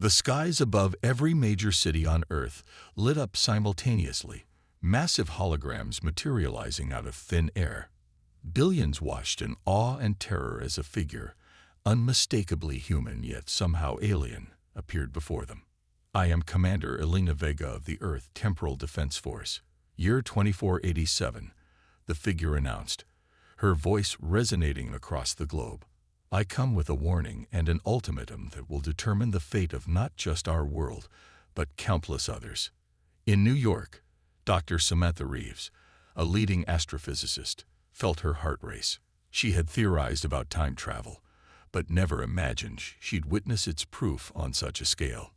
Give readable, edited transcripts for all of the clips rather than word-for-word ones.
The skies above every major city on Earth lit up simultaneously, massive holograms materializing out of thin air. Billions watched in awe and terror as a figure, unmistakably human yet somehow alien, appeared before them. "I am Commander Elena Vega of the Earth Temporal Defense Force, year 2487, the figure announced, her voice resonating across the globe. "I come with a warning and an ultimatum that will determine the fate of not just our world, but countless others." In New York, Dr. Samantha Reeves, a leading astrophysicist, felt her heart race. She had theorized about time travel, but never imagined she'd witness its proof on such a scale.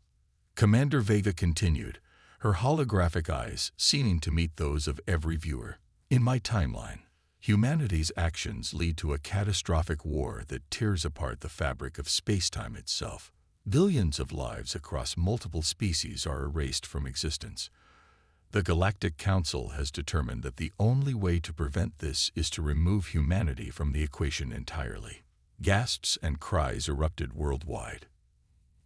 Commander Vega continued, her holographic eyes seeming to meet those of every viewer. "In my timeline, humanity's actions lead to a catastrophic war that tears apart the fabric of space-time itself. Billions of lives across multiple species are erased from existence. The Galactic Council has determined that the only way to prevent this is to remove humanity from the equation entirely." Gasps and cries erupted worldwide.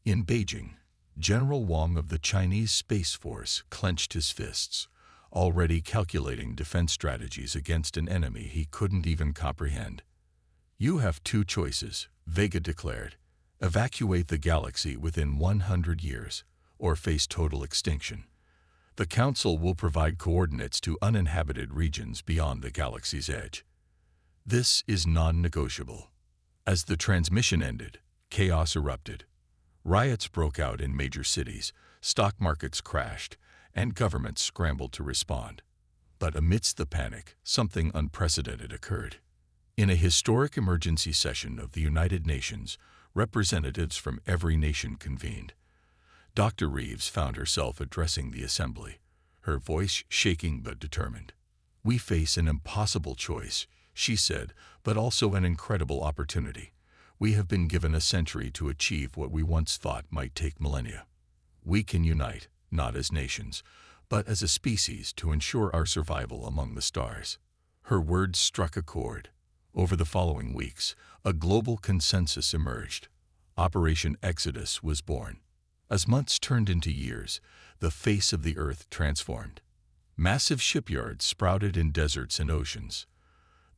In Beijing, General Wang of the Chinese Space Force clenched his fists, already calculating defense strategies against an enemy he couldn't even comprehend. "You have two choices," Vega declared. "Evacuate the galaxy within 100 years, or face total extinction. The Council will provide coordinates to uninhabited regions beyond the galaxy's edge. This is non-negotiable." As the transmission ended, chaos erupted. Riots broke out in major cities, stock markets crashed, and governments scrambled to respond. But amidst the panic, something unprecedented occurred. In a historic emergency session of the United Nations, representatives from every nation convened. Dr. Reeves found herself addressing the assembly, her voice shaking but determined. "We face an impossible choice," she said, "but also an incredible opportunity. We have been given a century to achieve what we once thought might take millennia. We can unite, not as nations, but as a species to ensure our survival among the stars." Her words struck a chord. Over the following weeks, a global consensus emerged. Operation Exodus was born. As months turned into years, the face of the Earth transformed. Massive shipyards sprouted in deserts and oceans.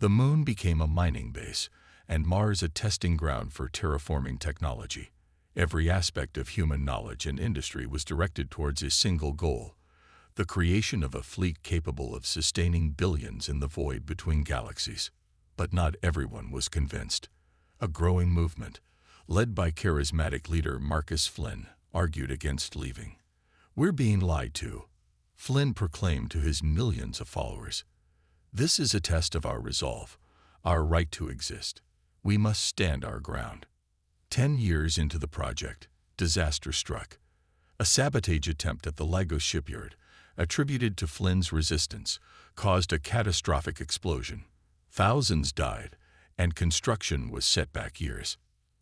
The Moon became a mining base, and Mars a testing ground for terraforming technology. Every aspect of human knowledge and industry was directed towards a single goal: the creation of a fleet capable of sustaining billions in the void between galaxies. But not everyone was convinced. A growing movement, led by charismatic leader Marcus Flynn, argued against leaving. "We're being lied to," Flynn proclaimed to his millions of followers. "This is a test of our resolve, our right to exist. We must stand our ground." 10 years into the project, disaster struck. A sabotage attempt at the Lagos shipyard, attributed to Flynn's resistance, caused a catastrophic explosion. Thousands died, and construction was set back years.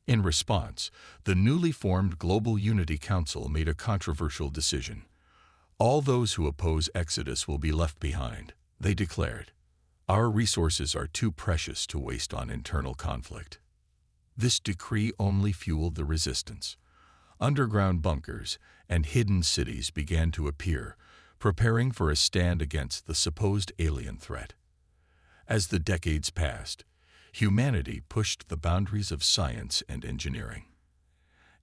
In response, the newly formed Global Unity Council made a controversial decision. "All those who oppose Exodus will be left behind," they declared. "Our resources are too precious to waste on internal conflict." This decree only fueled the resistance. Underground bunkers and hidden cities began to appear, preparing for a stand against the supposed alien threat. As the decades passed, humanity pushed the boundaries of science and engineering.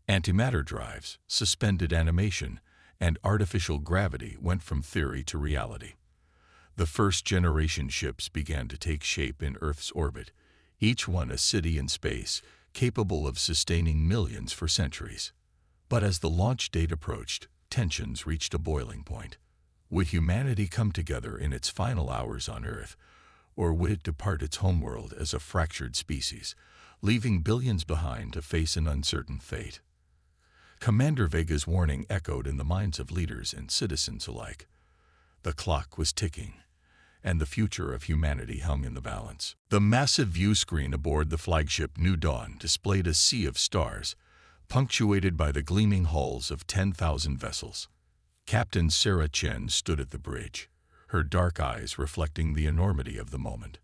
Antimatter drives, suspended animation, and artificial gravity went from theory to reality. The first-generation ships began to take shape in Earth's orbit, each one a city in space, capable of sustaining millions for centuries. But as the launch date approached, tensions reached a boiling point. Would humanity come together in its final hours on Earth, or would it depart its homeworld as a fractured species, leaving billions behind to face an uncertain fate? Commander Vega's warning echoed in the minds of leaders and citizens alike. The clock was ticking, and the future of humanity hung in the balance. The massive view screen aboard the flagship New Dawn displayed a sea of stars, punctuated by the gleaming hulls of 10,000 vessels. Captain Sarah Chen stood at the bridge, her dark eyes reflecting the enormity of the moment.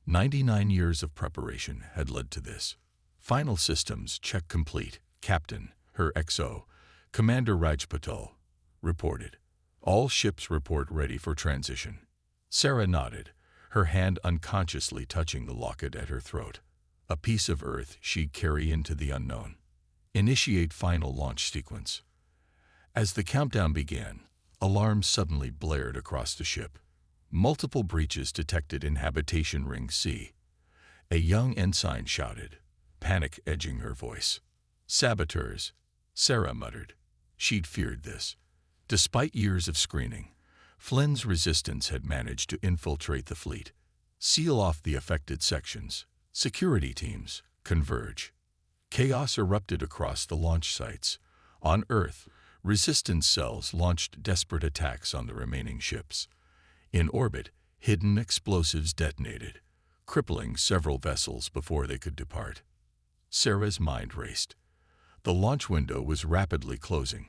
99 years of preparation had led to this. "Final systems check complete, Captain," her XO, Commander Rajpatal reported. All ships report ready for transition. Sarah nodded, her hand unconsciously touching the locket at her throat. A piece of Earth she'd carry into the unknown. Initiate final launch sequence. As the countdown began, alarms suddenly blared across the ship. Multiple breaches detected in Habitation Ring C. A young ensign shouted, panic edging her voice. Saboteurs, Sarah muttered. She'd feared this. Despite years of screening, Flynn's resistance had managed to infiltrate the fleet. Seal off the affected sections. Security teams converge. Chaos erupted across the launch sites. On Earth, resistance cells launched desperate attacks on the remaining ships. In orbit, hidden explosives detonated, crippling several vessels before they could depart. Sarah's mind raced. The launch window was rapidly closing.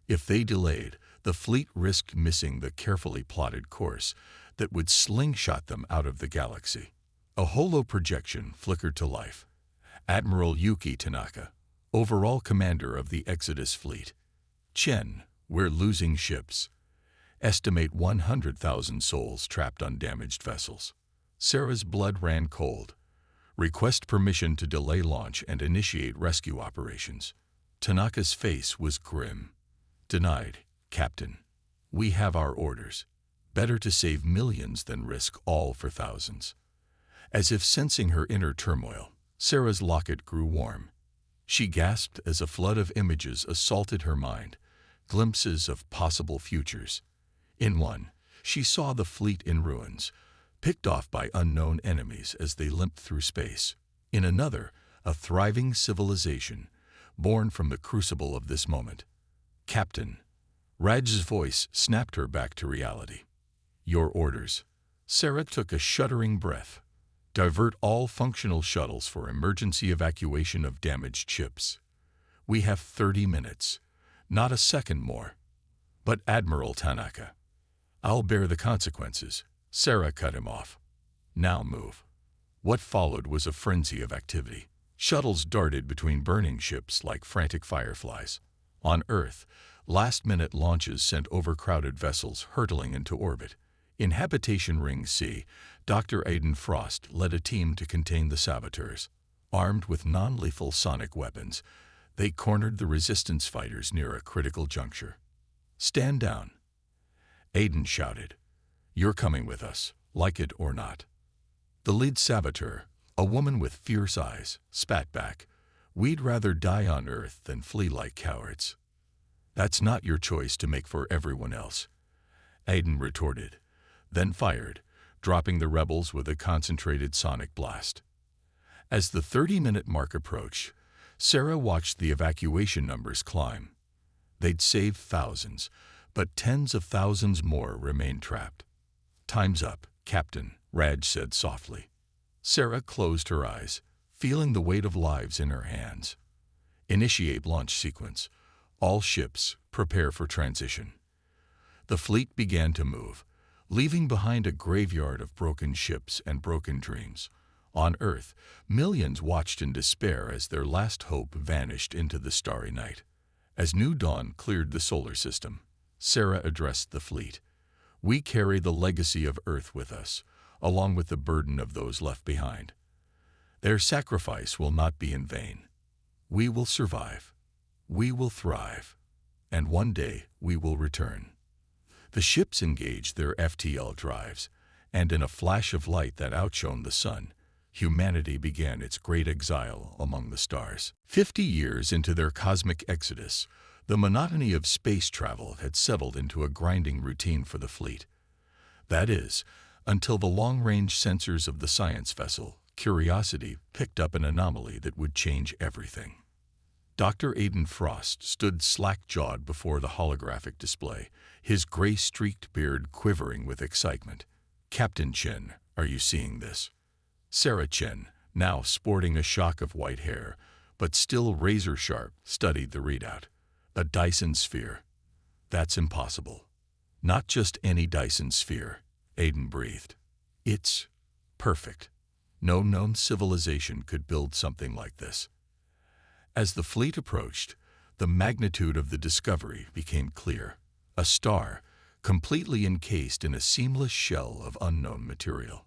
If they delayed, the fleet risked missing the carefully plotted course that would slingshot them out of the galaxy. A holo projection flickered to life. Admiral Yuki Tanaka, overall commander of the Exodus fleet. Chen, we're losing ships. Estimate 100,000 souls trapped on damaged vessels. Sarah's blood ran cold. Request permission to delay launch and initiate rescue operations. Tanaka's face was grim. Denied, Captain. We have our orders. Better to save millions than risk all for thousands. As if sensing her inner turmoil, Sarah's locket grew warm. She gasped as a flood of images assaulted her mind, glimpses of possible futures. In one, she saw the fleet in ruins, picked off by unknown enemies as they limped through space. In another, a thriving civilization, born from the crucible of this moment. Captain. Raj's voice snapped her back to reality. Your orders. Sarah took a shuddering breath. Divert all functional shuttles for emergency evacuation of damaged ships. We have 30 minutes, not a second more. But Admiral Tanaka. I'll bear the consequences. Sarah cut him off. Now move. What followed was a frenzy of activity. Shuttles darted between burning ships like frantic fireflies. On Earth, last-minute launches sent overcrowded vessels hurtling into orbit. In Habitation Ring C, Dr. Aiden Frost led a team to contain the saboteurs. Armed with non-lethal sonic weapons, they cornered the resistance fighters near a critical juncture. Stand down. Aiden shouted. You're coming with us, like it or not. The lead saboteur, a woman with fierce eyes, spat back. We'd rather die on Earth than flee like cowards. That's not your choice to make for everyone else. Aiden retorted, then fired, dropping the rebels with a concentrated sonic blast. As the 30-minute mark approached, Sarah watched the evacuation numbers climb. They'd saved thousands, but tens of thousands more remained trapped. Time's up, Captain, Raj said softly. Sarah closed her eyes, feeling the weight of lives in her hands. Initiate launch sequence. All ships, prepare for transition. The fleet began to move, leaving behind a graveyard of broken ships and broken dreams. On Earth, millions watched in despair as their last hope vanished into the starry night. As new dawn cleared the solar system, Sarah addressed the fleet. We carry the legacy of Earth with us, along with the burden of those left behind. Their sacrifice will not be in vain. We will survive. We will thrive. And one day we will return. The ships engaged their FTL drives, and in a flash of light that outshone the sun, humanity began its great exile among the stars. 50 years into their cosmic exodus, the monotony of space travel had settled into a grinding routine for the fleet. That is, until the long-range sensors of the science vessel, Curiosity, picked up an anomaly that would change everything. Dr. Aiden Frost stood slack-jawed before the holographic display, his gray-streaked beard quivering with excitement. Captain Chen, are you seeing this? Sarah Chen, now sporting a shock of white hair, but still razor-sharp, studied the readout. A Dyson sphere. That's impossible. Not just any Dyson sphere, Aiden breathed. It's perfect. No known civilization could build something like this. As the fleet approached, The magnitude of the discovery became clear. A star, completely encased in a seamless shell of unknown material.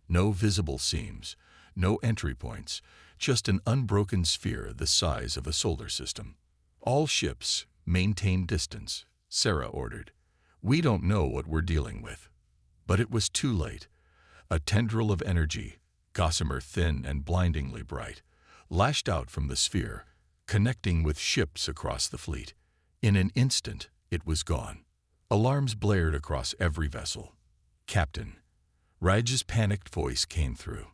No visible seams, no entry points, just an unbroken sphere the size of a solar system. All ships maintain distance, Sarah ordered. We don't know what we're dealing with. But it was too late. A tendril of energy, gossamer thin and blindingly bright, lashed out from the sphere, connecting with ships across the fleet. In an instant, it was gone. Alarms blared across every vessel. Captain, Raj's panicked voice came through.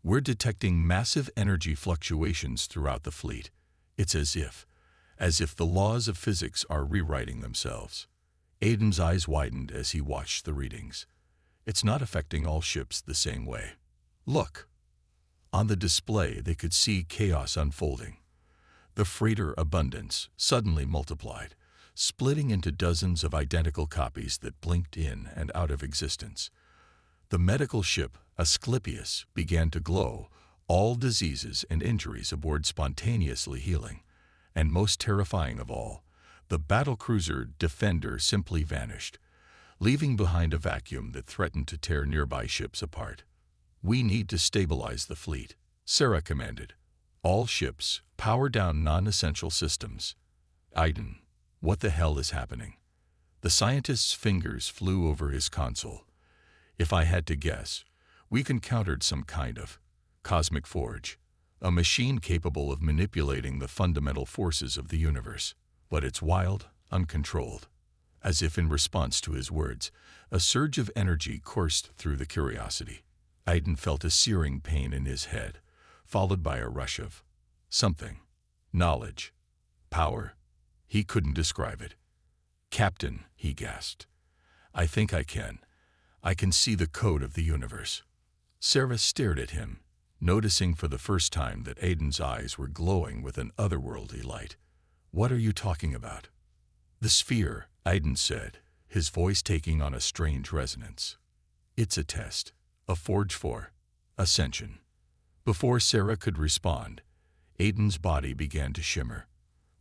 We're detecting massive energy fluctuations throughout the fleet. It's as if the laws of physics are rewriting themselves. Aiden's eyes widened as he watched the readings. It's not affecting all ships the same way. Look. On the display, they could see chaos unfolding. The freighter Abundance suddenly multiplied, splitting into dozens of identical copies that blinked in and out of existence. The medical ship Asclepius began to glow, all diseases and injuries aboard spontaneously healing. And most terrifying of all, the battlecruiser Defender simply vanished, leaving behind a vacuum that threatened to tear nearby ships apart. We need to stabilize the fleet, Sarah commanded. All ships, power down non-essential systems. Aiden, what the hell is happening? The scientist's fingers flew over his console. If I had to guess, we've encountered some kind of cosmic forge, a machine capable of manipulating the fundamental forces of the universe. But it's wild, uncontrolled. As if in response to his words, a surge of energy coursed through the Curiosity. Aiden felt a searing pain in his head, followed by a rush of something. Knowledge. Power. He couldn't describe it. Captain, he gasped. I think I can. I can see the code of the universe. Sarah stared at him, noticing for the first time that Aiden's eyes were glowing with an otherworldly light. What are you talking about? The sphere, Aiden said, his voice taking on a strange resonance. It's a test, a forge for ascension. Before Sarah could respond, Aiden's body began to shimmer.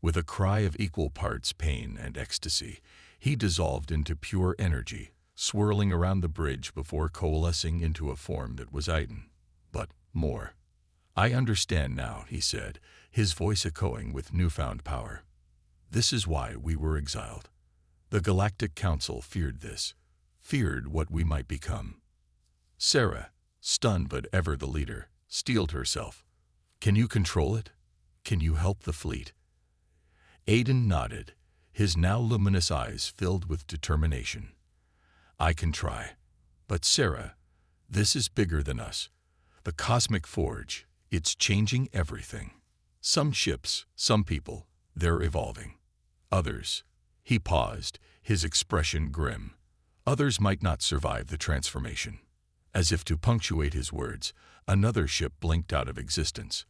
With a cry of equal parts pain and ecstasy, he dissolved into pure energy, swirling around the bridge before coalescing into a form that was Aiden. But more. I understand now, he said, his voice echoing with newfound power. This is why we were exiled. The Galactic Council feared this, feared what we might become. Sarah, stunned but ever the leader, steeled herself. Can you control it? Can you help the fleet? Aiden nodded, his now luminous eyes filled with determination. I can try. But Sarah, this is bigger than us. The Cosmic Forge, it's changing everything. Some ships, some people, they're evolving. Others, he paused, his expression grim. Others might not survive the transformation. As if to punctuate his words, another ship blinked out of existence.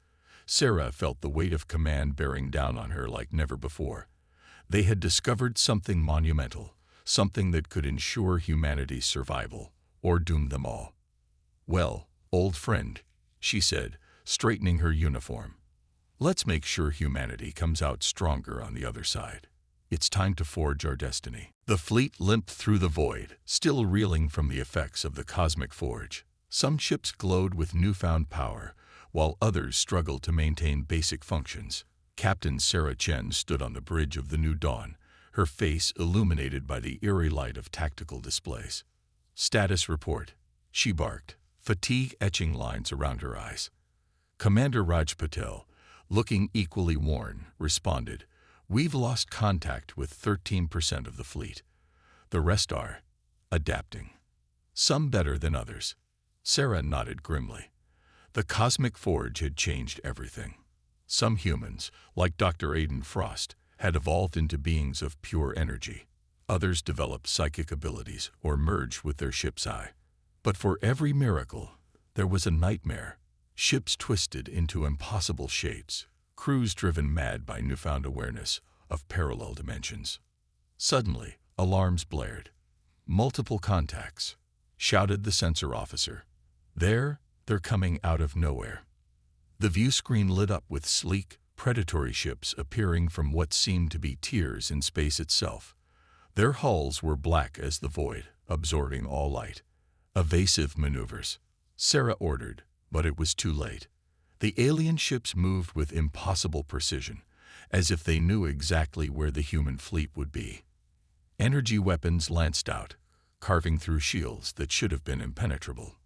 Sarah felt the weight of command bearing down on her like never before. They had discovered something monumental, something that could ensure humanity's survival, or doom them all. Well, old friend, she said, straightening her uniform. Let's make sure humanity comes out stronger on the other side. It's time to forge our destiny. The fleet limped through the void, still reeling from the effects of the Cosmic Forge. Some ships glowed with newfound power, while others struggled to maintain basic functions. Captain Sarah Chen stood on the bridge of the New Dawn, her face illuminated by the eerie light of tactical displays. Status report, she barked, fatigue etching lines around her eyes. Commander Raj Patel, looking equally worn, responded, We've lost contact with 13% of the fleet. The rest are adapting. Some better than others. Sarah nodded grimly. The Cosmic Forge had changed everything. Some humans, like Dr. Aiden Frost, had evolved into beings of pure energy. Others developed psychic abilities or merged with their ship's eye. But for every miracle, there was a nightmare. Ships twisted into impossible shapes, crews driven mad by newfound awareness of parallel dimensions. Suddenly, alarms blared. Multiple contacts, shouted the sensor officer. They're coming out of nowhere. The view screen lit up with sleek, predatory ships appearing from what seemed to be tears in space itself. Their hulls were black as the void, absorbing all light. Evasive maneuvers, Sarah ordered, but it was too late. The alien ships moved with impossible precision, as if they knew exactly where the human fleet would be. Energy weapons lanced out, carving through shields that should have been impenetrable.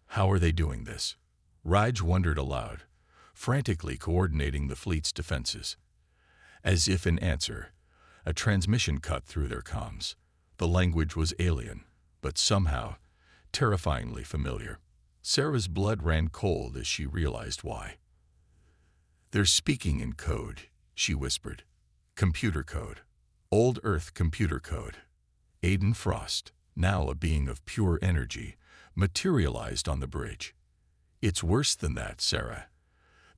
How are they doing this? Raj wondered aloud, frantically coordinating the fleet's defenses. As if in answer, a transmission cut through their comms. The language was alien, but somehow terrifyingly familiar. Sarah's blood ran cold as she realized why. "They're speaking in code," she whispered. "Computer code. Old Earth computer code." Aiden Frost, now a being of pure energy, materialized on the bridge. "It's worse than that, Sarah.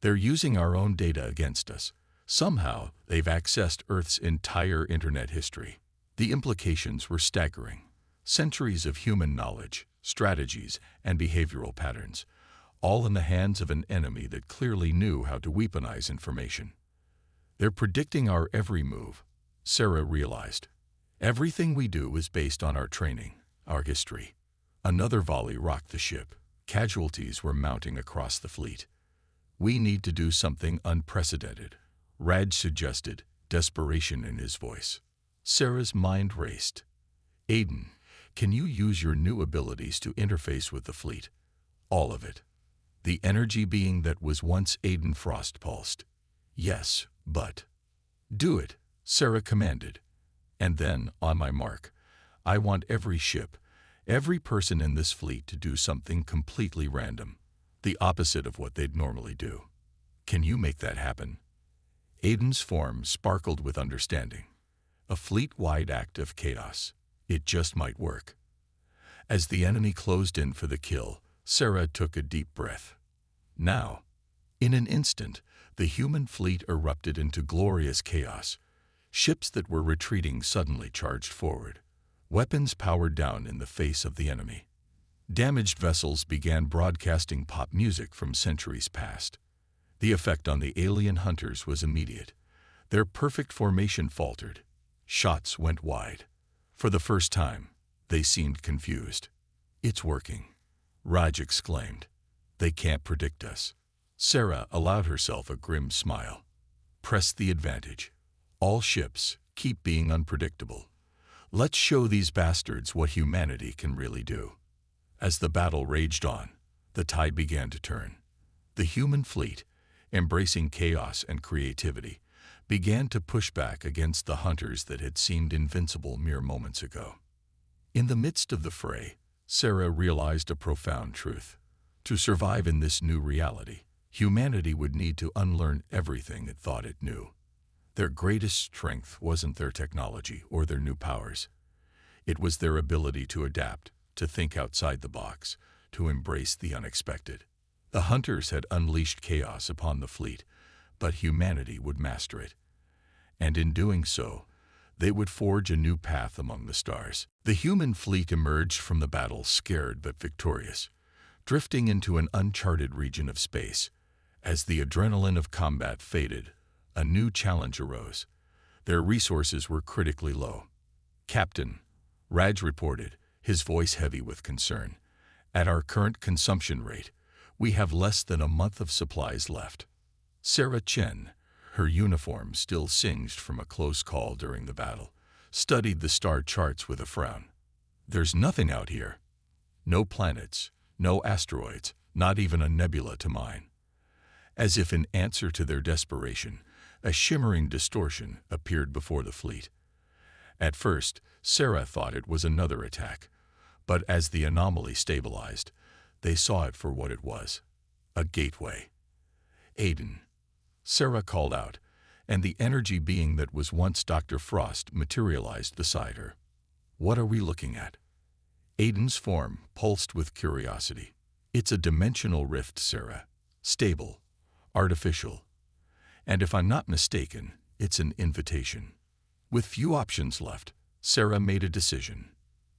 They're using our own data against us. Somehow, they've accessed Earth's entire internet history." The implications were staggering. Centuries of human knowledge, strategies, and behavioral patterns, all in the hands of an enemy that clearly knew how to weaponize information. "They're predicting our every move," Sarah realized. "Everything we do is based on our training, our history." Another volley rocked the ship. Casualties were mounting across the fleet. "We need to do something unprecedented," Raj suggested, desperation in his voice. Sarah's mind raced. "Aiden, can you use your new abilities to interface with the fleet?" "All of it." The energy being that was once Aiden Frost pulsed. "Yes, but—" "Do it," Sarah commanded. "And then, on my mark, I want every ship, every person in this fleet to do something completely random, the opposite of what they'd normally do. Can you make that happen?" Aiden's form sparkled with understanding. A fleet-wide act of chaos. It just might work. As the enemy closed in for the kill, Sarah took a deep breath. Now, in an instant, the human fleet erupted into glorious chaos. Ships that were retreating suddenly charged forward. Weapons powered down in the face of the enemy. Damaged vessels began broadcasting pop music from centuries past. The effect on the alien hunters was immediate. Their perfect formation faltered. Shots went wide. For the first time, they seemed confused. "It's working," Raj exclaimed. "They can't predict us." Sarah allowed herself a grim smile. "Press the advantage. All ships, keep being unpredictable. Let's show these bastards what humanity can really do." As the battle raged on, the tide began to turn. The human fleet, embracing chaos and creativity, began to push back against the hunters that had seemed invincible mere moments ago. In the midst of the fray, Sarah realized a profound truth. To survive in this new reality, humanity would need to unlearn everything it thought it knew. Their greatest strength wasn't their technology or their new powers. It was their ability to adapt, to think outside the box, to embrace the unexpected. The hunters had unleashed chaos upon the fleet, but humanity would master it. And in doing so, they would forge a new path among the stars. The human fleet emerged from the battle scared but victorious, drifting into an uncharted region of space. As the adrenaline of combat faded, a new challenge arose. Their resources were critically low. "Captain," Raj reported, his voice heavy with concern, "at our current consumption rate, we have less than a month of supplies left." Sarah Chen, her uniform still singed from a close call during the battle, studied the star charts with a frown. "There's nothing out here. No planets, no asteroids, not even a nebula to mine." As if in answer to their desperation, a shimmering distortion appeared before the fleet. At first, Sarah thought it was another attack, but as the anomaly stabilized, they saw it for what it was: a gateway. "Aiden," Sarah called out, and the energy being that was once Dr. Frost materialized beside her. "What are we looking at?" Aiden's form pulsed with curiosity. "It's a dimensional rift, Sarah. Stable, artificial. And if I'm not mistaken, it's an invitation." With few options left, Sarah made a decision.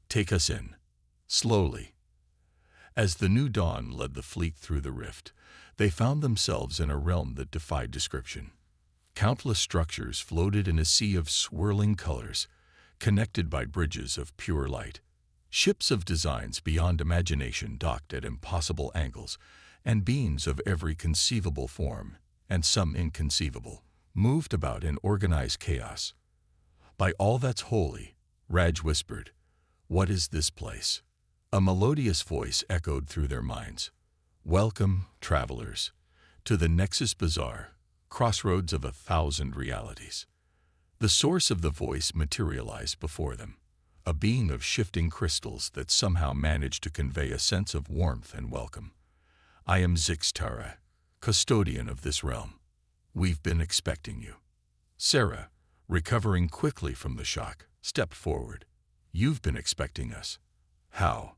"Take us in." Slowly. As the new dawn led the fleet through the rift, they found themselves in a realm that defied description. Countless structures floated in a sea of swirling colors, connected by bridges of pure light. Ships of designs beyond imagination docked at impossible angles, and beings of every conceivable form, and some inconceivable, moved about in organized chaos. "By all that's holy," Raj whispered, "what is this place?" A melodious voice echoed through their minds. "Welcome, travelers, to the Nexus Bazaar, crossroads of 1,000 realities." The source of the voice materialized before them, a being of shifting crystals that somehow managed to convey a sense of warmth and welcome. "I am Zixtara, custodian of this realm. We've been expecting you." Sarah, recovering quickly from the shock, stepped forward. "You've been expecting us. How?"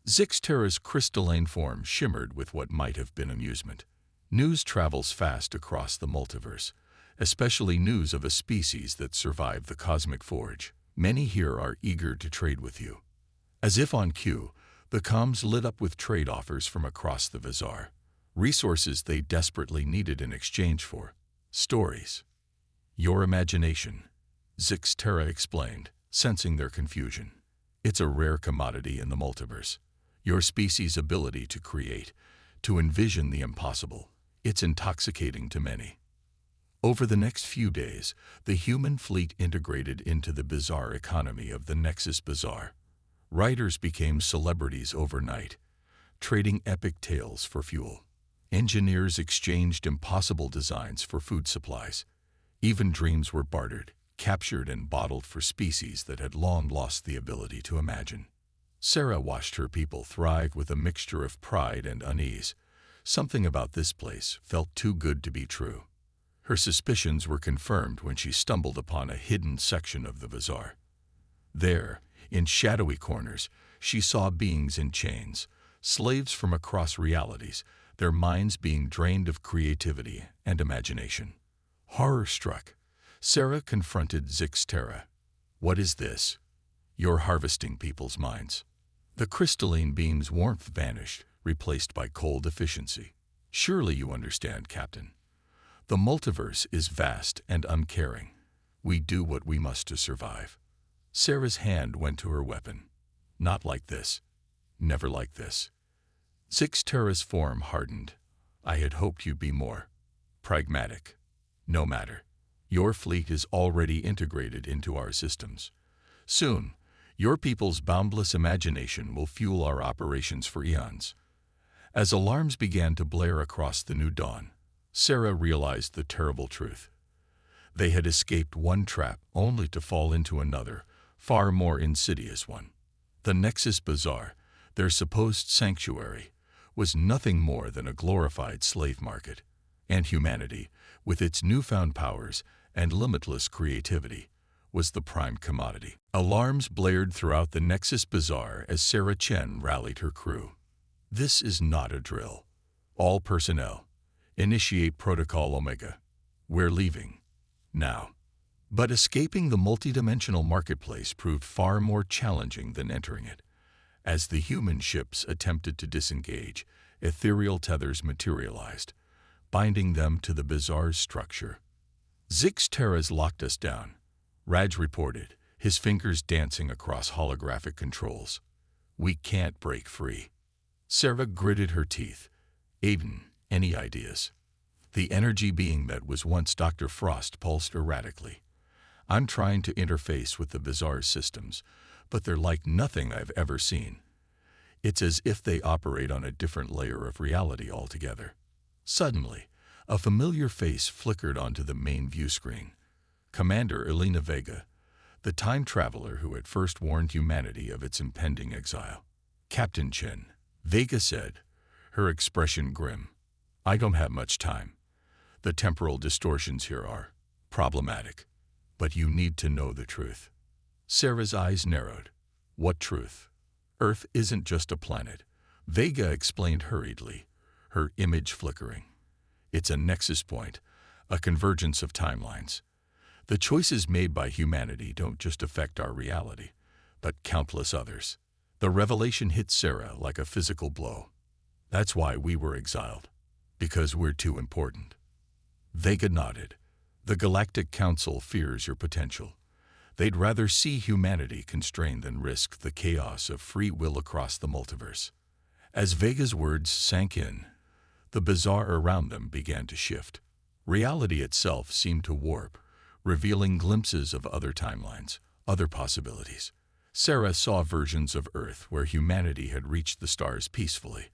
Zixtara's crystalline form shimmered with what might have been amusement. "News travels fast across the multiverse, especially news of a species that survived the cosmic forge. Many here are eager to trade with you." As if on cue, the comms lit up with trade offers from across the bazaar, resources they desperately needed in exchange for stories. "Your imagination," Zixtara explained, sensing their confusion. "It's a rare commodity in the multiverse. Your species' ability to create, to envision the impossible, it's intoxicating to many." Over the next few days, the human fleet integrated into the bizarre economy of the Nexus Bazaar. Writers became celebrities overnight, trading epic tales for fuel. Engineers exchanged impossible designs for food supplies. Even dreams were bartered, captured and bottled for species that had long lost the ability to imagine. Sarah watched her people thrive with a mixture of pride and unease. Something about this place felt too good to be true. Her suspicions were confirmed when she stumbled upon a hidden section of the bazaar. There, in shadowy corners, she saw beings in chains, slaves from across realities, their minds being drained of creativity and imagination. Horror-struck, Sarah confronted Zixtara. "What is this? You're harvesting people's minds." The crystalline beam's warmth vanished, replaced by cold efficiency. "Surely you understand, Captain. The multiverse is vast and uncaring. We do what we must to survive." Sarah's hand went to her weapon. "Not like this. Never like this." Zixtara's form hardened. "I had hoped you'd be more pragmatic. No matter. Your fleet is already integrated into our systems. Soon, your people's boundless imagination will fuel our operations for eons." As alarms began to blare across the new dawn, Sarah realized the terrible truth. They had escaped one trap only to fall into another, far more insidious one. The Nexus Bazaar, their supposed sanctuary, was nothing more than a glorified slave market, and humanity, with its newfound powers and limitless creativity, was the prime commodity. Alarms blared throughout the Nexus Bazaar as Sarah Chen rallied her crew. "This is not a drill. All personnel, initiate Protocol Omega. We're leaving. Now." But escaping the multidimensional marketplace proved far more challenging than entering it. As the human ships attempted to disengage, ethereal tethers materialized, binding them to the bazaar's structure. "Zixtara's locked us down," Raj reported, his fingers dancing across holographic controls. "We can't break free." Sarah gritted her teeth. "Aiden, any ideas?" The energy being that was once Dr. Frost pulsed erratically. "I'm trying to interface with the bazaar's systems, but they're like nothing I've ever seen. It's as if they operate on a different layer of reality altogether." Suddenly, a familiar face flickered onto the main view screen. Commander Elena Vega, the time traveler who had first warned humanity of its impending exile. "Captain Chen," Vega said, her expression grim. "I don't have much time. The temporal distortions here are problematic. But you need to know the truth." Sarah's eyes narrowed. "What truth?" "Earth isn't just a planet," Vega explained hurriedly, her image flickering. "It's a nexus point, a convergence of timelines. The choices made by humanity don't just affect our reality, but countless others." The revelation hit Sarah like a physical blow. "That's why we were exiled. Because we're too important." Vega nodded. The Galactic Council fears your potential. They'd rather see humanity constrained than risk the chaos of free will across the multiverse. As Vega's words sank in, the bazaar around them began to shift. Reality itself seemed to warp, revealing glimpses of other timelines, other possibilities. Sarah saw versions of Earth where humanity had reached the stars peacefully,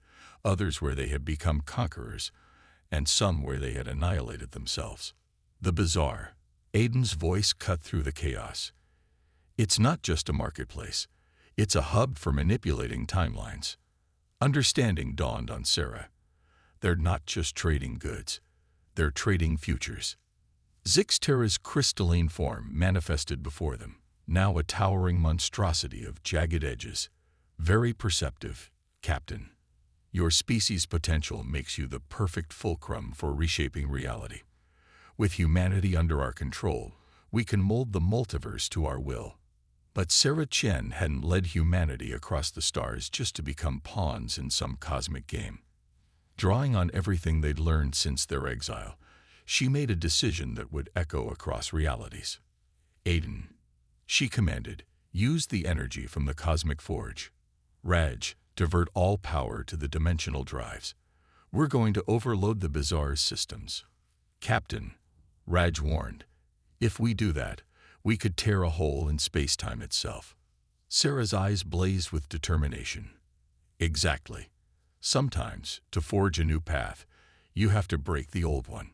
others where they had become conquerors, and some where they had annihilated themselves. The bazaar. Aiden's voice cut through the chaos. It's not just a marketplace. It's a hub for manipulating timelines. Understanding dawned on Sarah. They're not just trading goods. They're trading futures. Zixterra's crystalline form manifested before them, now a towering monstrosity of jagged edges. Very perceptive, Captain. Your species' potential makes you the perfect fulcrum for reshaping reality. With humanity under our control, we can mold the multiverse to our will. But Sarah Chen hadn't led humanity across the stars just to become pawns in some cosmic game. Drawing on everything they'd learned since their exile, she made a decision that would echo across realities. Aiden, she commanded, use the energy from the cosmic forge. Raj, divert all power to the dimensional drives. We're going to overload the bazaar's systems. Captain, Raj warned, if we do that, we could tear a hole in space-time itself. Sarah's eyes blazed with determination. Exactly. Sometimes, to forge a new path, you have to break the old one.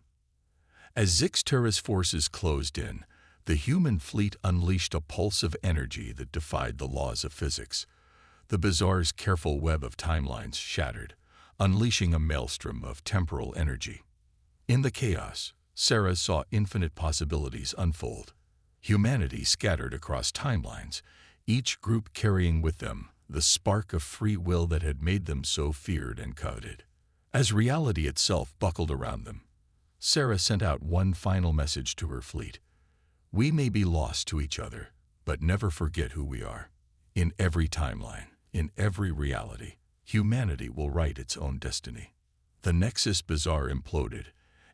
As Zixterra's forces closed in, the human fleet unleashed a pulse of energy that defied the laws of physics. The bazaar's careful web of timelines shattered, unleashing a maelstrom of temporal energy. In the chaos, Sarah saw infinite possibilities unfold. Humanity scattered across timelines, each group carrying with them the spark of free will that had made them so feared and coveted. As reality itself buckled around them, Sarah sent out one final message to her fleet. We may be lost to each other, but never forget who we are. In every timeline, in every reality, humanity will write its own destiny. The Nexus Bazaar imploded,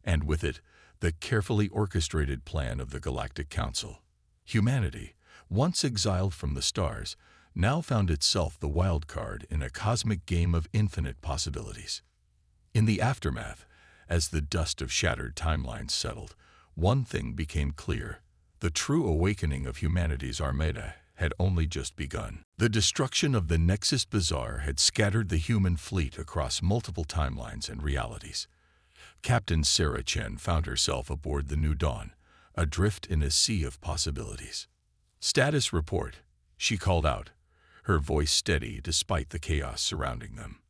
and with it, the carefully orchestrated plan of the Galactic Council. Humanity, once exiled from the stars, now found itself the wild card in a cosmic game of infinite possibilities. In the aftermath, as the dust of shattered timelines settled, one thing became clear. The true awakening of humanity's Armada had only just begun. The destruction of the Nexus Bazaar had scattered the human fleet across multiple timelines and realities. Captain Sarah Chen found herself aboard the New Dawn, adrift in a sea of possibilities. Status report, she called out, her voice steady despite the chaos surrounding them.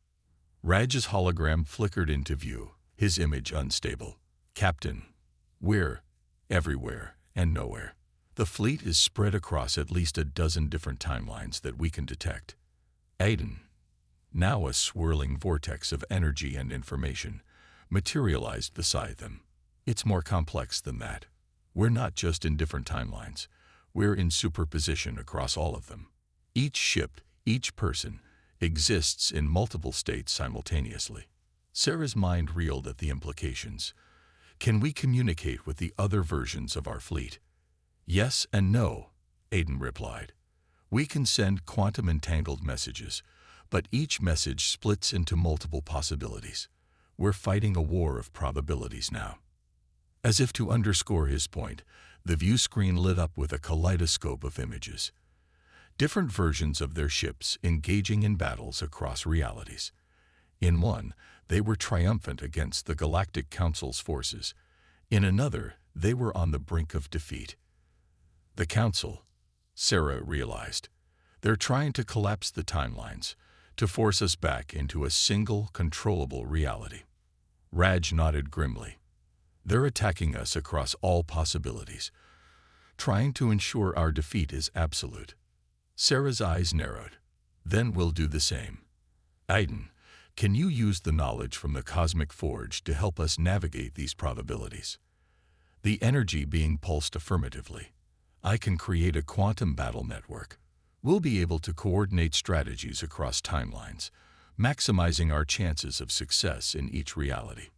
Raj's hologram flickered into view, his image unstable. Captain, we're everywhere and nowhere. The fleet is spread across at least a dozen different timelines that we can detect. Aiden, now a swirling vortex of energy and information, materialized beside them. It's more complex than that. We're not just in different timelines. We're in superposition across all of them. Each ship, each person, exists in multiple states simultaneously. Sarah's mind reeled at the implications. Can we communicate with the other versions of our fleet? Yes and no, Aiden replied. We can send quantum-entangled messages, but each message splits into multiple possibilities. We're fighting a war of probabilities now. As if to underscore his point, the view screen lit up with a kaleidoscope of images. Different versions of their ships engaging in battles across realities. In one, they were triumphant against the Galactic Council's forces. In another, they were on the brink of defeat. The Council, Sarah realized. They're trying to collapse the timelines, to force us back into a single, controllable reality. Raj nodded grimly. They're attacking us across all possibilities, trying to ensure our defeat is absolute. Sarah's eyes narrowed. Then we'll do the same. Aiden, can you use the knowledge from the Cosmic Forge to help us navigate these probabilities? The energy being pulsed affirmatively. I can create a quantum battle network. We'll be able to coordinate strategies across timelines, maximizing our chances of success in each reality.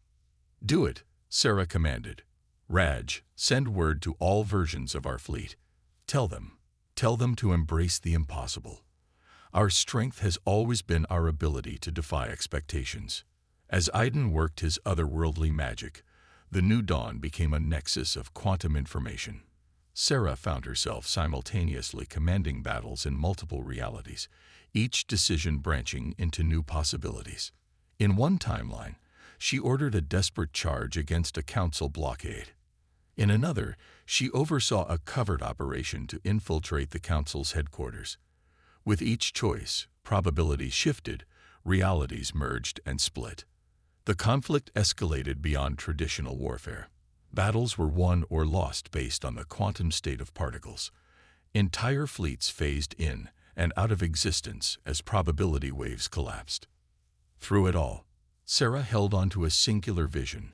Do it, Sarah commanded. Raj, send word to all versions of our fleet. Tell them to embrace the impossible. Our strength has always been our ability to defy expectations. As Aiden worked his otherworldly magic, the new dawn became a nexus of quantum information. Sarah found herself simultaneously commanding battles in multiple realities, each decision branching into new possibilities. In one timeline, she ordered a desperate charge against a council blockade. In another, she oversaw a covert operation to infiltrate the council's headquarters. With each choice, probabilities shifted, realities merged and split. The conflict escalated beyond traditional warfare. Battles were won or lost based on the quantum state of particles. Entire fleets phased in and out of existence as probability waves collapsed. Through it all, Sarah held on to a singular vision,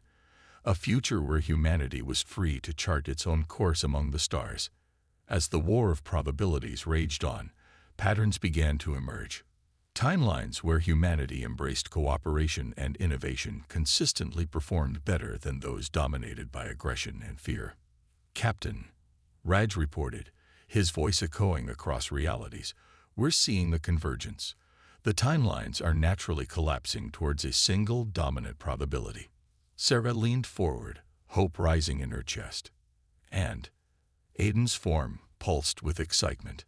a future where humanity was free to chart its own course among the stars. As the war of probabilities raged on, patterns began to emerge. Timelines where humanity embraced cooperation and innovation consistently performed better than those dominated by aggression and fear. Captain, Raj reported, his voice echoing across realities, we're seeing the convergence. The timelines are naturally collapsing towards a single dominant probability. Sarah leaned forward, hope rising in her chest. And Aiden's form pulsed with excitement.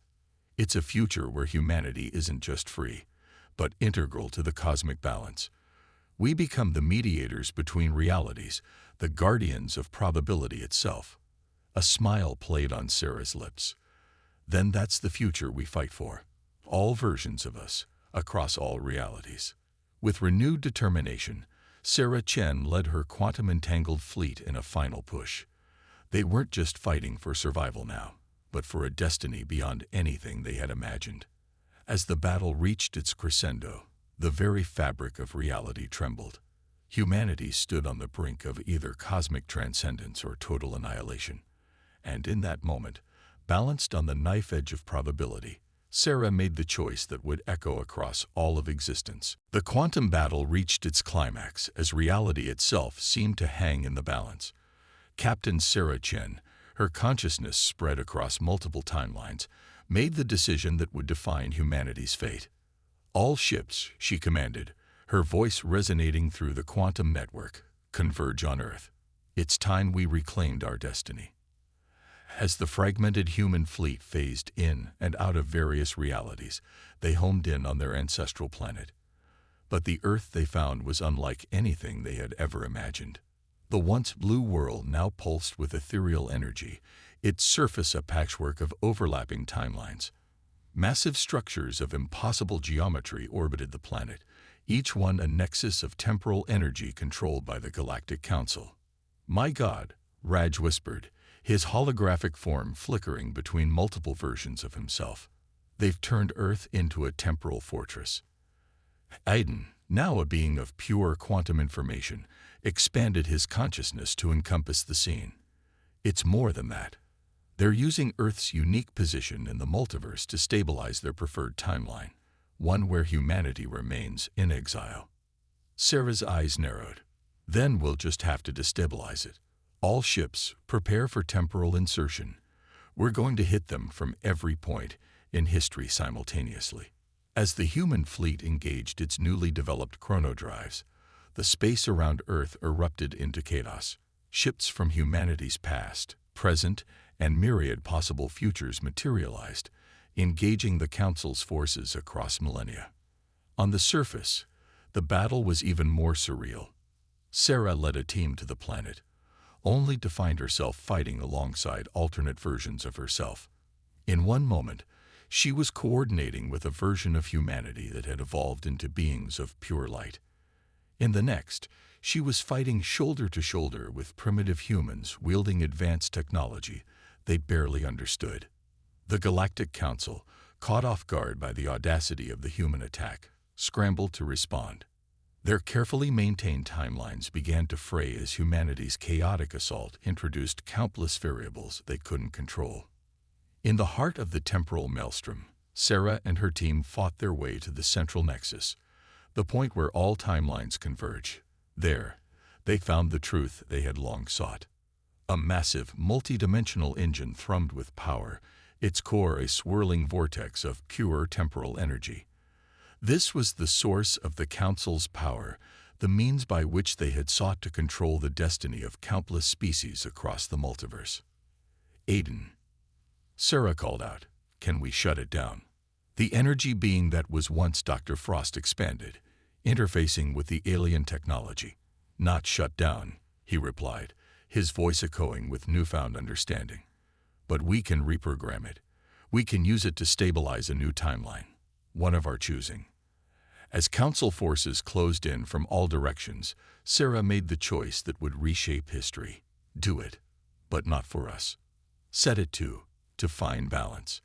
It's a future where humanity isn't just free, but integral to the cosmic balance. We become the mediators between realities, the guardians of probability itself. A smile played on Sarah's lips. Then that's the future we fight for. All versions of us, across all realities. With renewed determination, Sarah Chen led her quantum-entangled fleet in a final push. They weren't just fighting for survival now, but for a destiny beyond anything they had imagined. As the battle reached its crescendo, the very fabric of reality trembled. Humanity stood on the brink of either cosmic transcendence or total annihilation. And in that moment, balanced on the knife edge of probability, Sarah made the choice that would echo across all of existence. The quantum battle reached its climax as reality itself seemed to hang in the balance. Captain Sarah Chen, her consciousness spread across multiple timelines, made the decision that would define humanity's fate. All ships, she commanded, her voice resonating through the quantum network, converge on Earth. It's time we reclaimed our destiny. As the fragmented human fleet phased in and out of various realities, they homed in on their ancestral planet. But the Earth they found was unlike anything they had ever imagined. The once blue world now pulsed with ethereal energy, its surface a patchwork of overlapping timelines. Massive structures of impossible geometry orbited the planet, each one a nexus of temporal energy controlled by the Galactic Council. "My God," Raj whispered, his holographic form flickering between multiple versions of himself. "They've turned Earth into a temporal fortress." Aiden, now a being of pure quantum information, expanded his consciousness to encompass the scene. It's more than that. They're using Earth's unique position in the multiverse to stabilize their preferred timeline, one where humanity remains in exile. Sarah's eyes narrowed. Then we'll just have to destabilize it. All ships, prepare for temporal insertion. We're going to hit them from every point in history simultaneously. As the human fleet engaged its newly developed chronodrives, the space around Earth erupted into chaos. Ships from humanity's past, present, and myriad possible futures materialized, engaging the Council's forces across millennia. On the surface, the battle was even more surreal. Sarah led a team to the planet, only to find herself fighting alongside alternate versions of herself. In one moment, she was coordinating with a version of humanity that had evolved into beings of pure light. In the next, she was fighting shoulder to shoulder with primitive humans wielding advanced technology they barely understood. The Galactic Council, caught off guard by the audacity of the human attack, scrambled to respond. Their carefully maintained timelines began to fray as humanity's chaotic assault introduced countless variables they couldn't control. In the heart of the temporal maelstrom, Sarah and her team fought their way to the central nexus, the point where all timelines converge. There, they found the truth they had long sought. A massive, multi-dimensional engine thrummed with power, its core a swirling vortex of pure temporal energy. This was the source of the Council's power, the means by which they had sought to control the destiny of countless species across the multiverse. Aiden, Sarah called out, "Can we shut it down?" The energy being that was once Dr. Frost expanded, interfacing with the alien technology. "Not shut down," he replied, his voice echoing with newfound understanding. "But we can reprogram it. We can use it to stabilize a new timeline, one of our choosing." As Council forces closed in from all directions, Sarah made the choice that would reshape history. Do it, but not for us. Set it to find balance.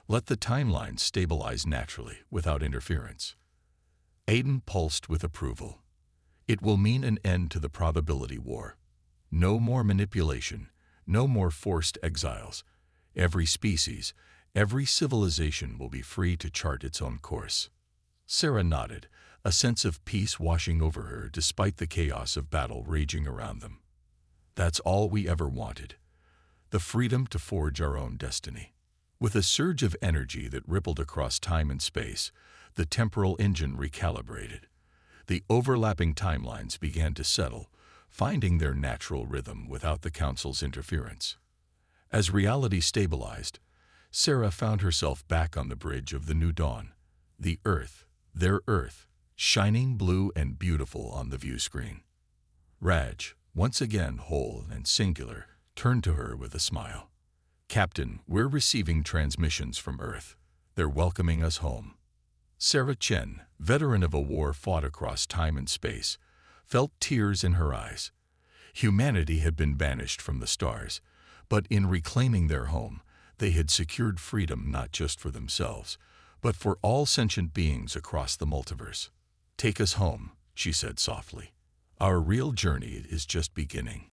Let the timeline stabilize naturally, without interference. Aiden pulsed with approval. It will mean an end to the probability war. No more manipulation, no more forced exiles. Every species, every civilization will be free to chart its own course. Sarah nodded, a sense of peace washing over her despite the chaos of battle raging around them. That's all we ever wanted. The freedom to forge our own destiny. With a surge of energy that rippled across time and space, the temporal engine recalibrated. The overlapping timelines began to settle, finding their natural rhythm without the Council's interference. As reality stabilized, Sarah found herself back on the bridge of the new dawn. The Earth, their Earth, shining blue and beautiful on the view screen. Raj, once again whole and singular, turned to her with a smile. "Captain, we're receiving transmissions from Earth. They're welcoming us home." Sarah Chen, veteran of a war fought across time and space, felt tears in her eyes. Humanity had been banished from the stars, but in reclaiming their home, they had secured freedom not just for themselves, but for all sentient beings across the multiverse. "Take us home," she said softly. "Our real journey is just beginning."